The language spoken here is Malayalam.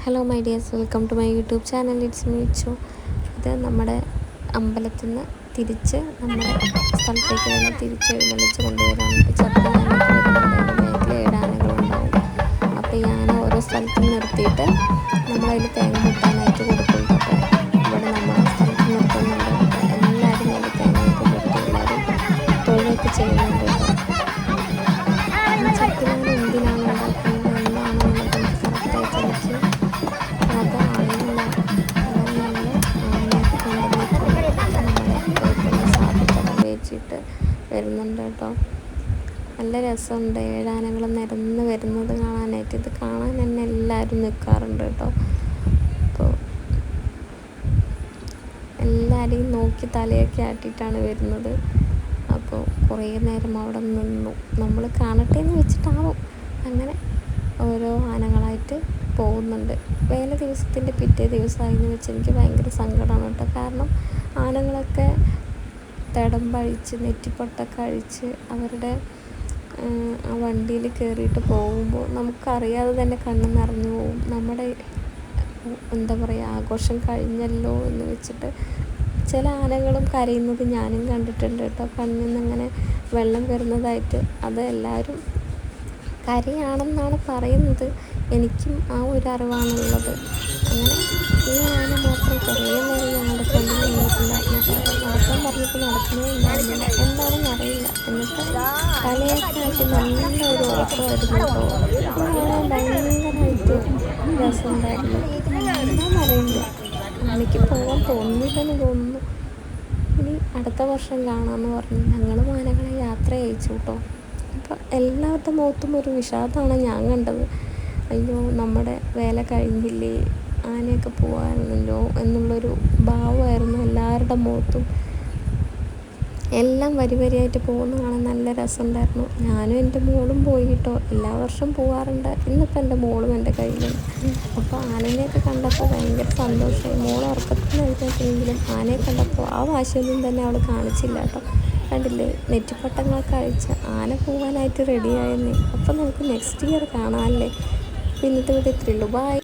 Hello my dears, welcome to my YouTube channel. It's me ചു. ഇത് നമ്മുടെ അമ്പലത്തിൽ നിന്ന് തിരിച്ച് നമ്മുടെ സ്ഥലത്തേക്ക് തന്നെ തിരിച്ച് എഴുന്നള്ളിച്ച് കൊണ്ടുവരാനായിട്ട് ചക്കനാനൊക്കെ വരുന്നുണ്ട്. അതിൻ്റെ ബാക്കിൽ 7 ആനകളുണ്ടാവും. അപ്പോൾ ഈ ആന ഓരോ സ്ഥലത്തും നിർത്തിയിട്ട് നമ്മളതിൽ തേങ്ങ മുട്ടാനായിട്ട് കൊടുക്കും. അപ്പോൾ ഇവിടെ നമ്മുടെ സ്ഥലത്ത് നിർത്തുന്നുണ്ട്. അപ്പോൾ എല്ലാവരും അതിൽ തേങ്ങയൊക്കെ മുട്ടി എല്ലാവരും തൊഴിലൊക്കെ ചെയ്യുന്നുണ്ട് കേട്ടോ. ഈ ചക്കനാന എന്തിനാണ് ഉണ്ടാക്കുന്നത് എന്താണെന്നുള്ളത് എനിക്ക് കറക്റ്റായിട്ട് എനിക്ക് അത് അറിയില്ല. അങ്ങനെ ഞങ്ങൾ ആനയൊക്കെ കൊണ്ടുവന്നിട്ട് നമ്മുടെ വീട്ടിൽ സാധനത്തൊക്കെ വെച്ചിട്ട് വരുന്നുണ്ട് കേട്ടോ. നല്ല രസമുണ്ട് 7 ആനകൾ നിരന്ന് വരുന്നത് കാണാനായിട്ട്. ഇത് കാണാൻ തന്നെ എല്ലാവരും നിൽക്കാറുണ്ട് കേട്ടോ. അപ്പോൾ എല്ലാവരെയും നോക്കി തലയൊക്കെ ആട്ടിയിട്ടാണ് വരുന്നത്. അപ്പോൾ കുറേ നേരം അവിടെ നിന്നു. നമ്മൾ കാണട്ടെ എന്ന് വെച്ചിട്ടാവും അങ്ങനെ ഓരോ ആനകളായിട്ട് പോകുന്നുണ്ട്. വേല ദിവസത്തിൻ്റെ പിറ്റേ ദിവസമായെന്ന് വെച്ച് എനിക്ക് ഭയങ്കര സങ്കടമാണ് കേട്ടോ. കാരണം ആനകളൊക്കെ തിടമ്പഴിച്ച് നെറ്റിപ്പൊട്ടൊക്കെ അഴിച്ച് അവരുടെ ആ വണ്ടിയിൽ കയറിയിട്ട് പോകുമ്പോൾ നമുക്കറിയാതെ തന്നെ കണ്ണ് നിറഞ്ഞു പോകും. നമ്മുടെ എന്താ പറയുക, ആഘോഷം കഴിഞ്ഞല്ലോ എന്ന് വെച്ചിട്ട് ചില ആനകളും കരയുന്നത് ഞാനും കണ്ടിട്ടുണ്ട് കേട്ടോ. കണ്ണിൽ നിന്നിങ്ങനെ വെള്ളം വരുന്നതായിട്ട്. അത് എല്ലാവരും കരയാണെന്നാണ് പറയുന്നത്. എനിക്കും ആ ഒരു അറിവാണുള്ളത്. അങ്ങനെ ഈ ആന മാത്രം കുറേ നേരം ഞങ്ങളുടെ ഫ്രണ്ടിൽ നിന്നിട്ടുണ്ടായിരുന്നു. നടക്കാൻ പറഞ്ഞിട്ട് നടക്കുന്നതുണ്ടായിരുന്നില്ല, എന്താണെന്ന് അറിയില്ല. എന്നിട്ട് തലയൊക്കെ ആക്കി നല്ലൊരു ഓട്ടമായിരുന്നു കേട്ടോ. കാണാൻ ഭയങ്കരമായിട്ട് രസമുണ്ടായിരുന്നു. എന്താ പറയുന്നത്, എനിക്ക് പോകാൻ തോന്നുന്നില്ലെന്ന് തോന്നുന്നു. ഇനി അടുത്ത വർഷം കാണാമെന്ന് പറഞ്ഞ് ഞങ്ങൾ ആനകളെ യാത്ര അയച്ചു കേട്ടോ. അപ്പോൾ എല്ലാവരുടെ മുഖത്തും ഒരു വിഷാദമാണ് ഞാൻ കണ്ടത്. അയ്യോ, നമ്മുടെ വേല കഴിഞ്ഞില്ലേ, ആനയൊക്കെ പോകാറുണ്ടല്ലോ എന്നുള്ളൊരു ഭാവമായിരുന്നു എല്ലാവരുടെ മുഖത്തും. എല്ലാം വരി വരിയായിട്ട് പോകുന്ന കാണാൻ നല്ല രസമുണ്ടായിരുന്നു. ഞാനും എൻ്റെ മോളും പോയി കേട്ടോ. എല്ലാ വർഷവും പോകാറുണ്ട്. ഇന്നിപ്പോൾ എൻ്റെ മോളും എൻ്റെ കയ്യിലുണ്ട്. അപ്പോൾ ആനനെയൊക്കെ കണ്ടപ്പോൾ ഭയങ്കര സന്തോഷമായി. മോൾ ഉറക്കത്തിൽ എഴുന്നേറ്റെങ്കിലും ആനയെ കണ്ടപ്പോൾ ആ വാശിയൊന്നും തന്നെ അവൾ കാണിച്ചില്ല കേട്ടോ. കണ്ടില്ലേ, നെറ്റിപ്പട്ടങ്ങളൊക്കെ അഴിച്ച് ആന പോകാനായിട്ട് റെഡിയായെന്നേ. അപ്പോൾ നമുക്ക് നെക്സ്റ്റ് ഇയർ കാണാമല്ലേ. അപ്പോൾ ഇന്നത്തെ വീഡിയോ ഇത്രയേ ഉള്ളൂ. ബൈ.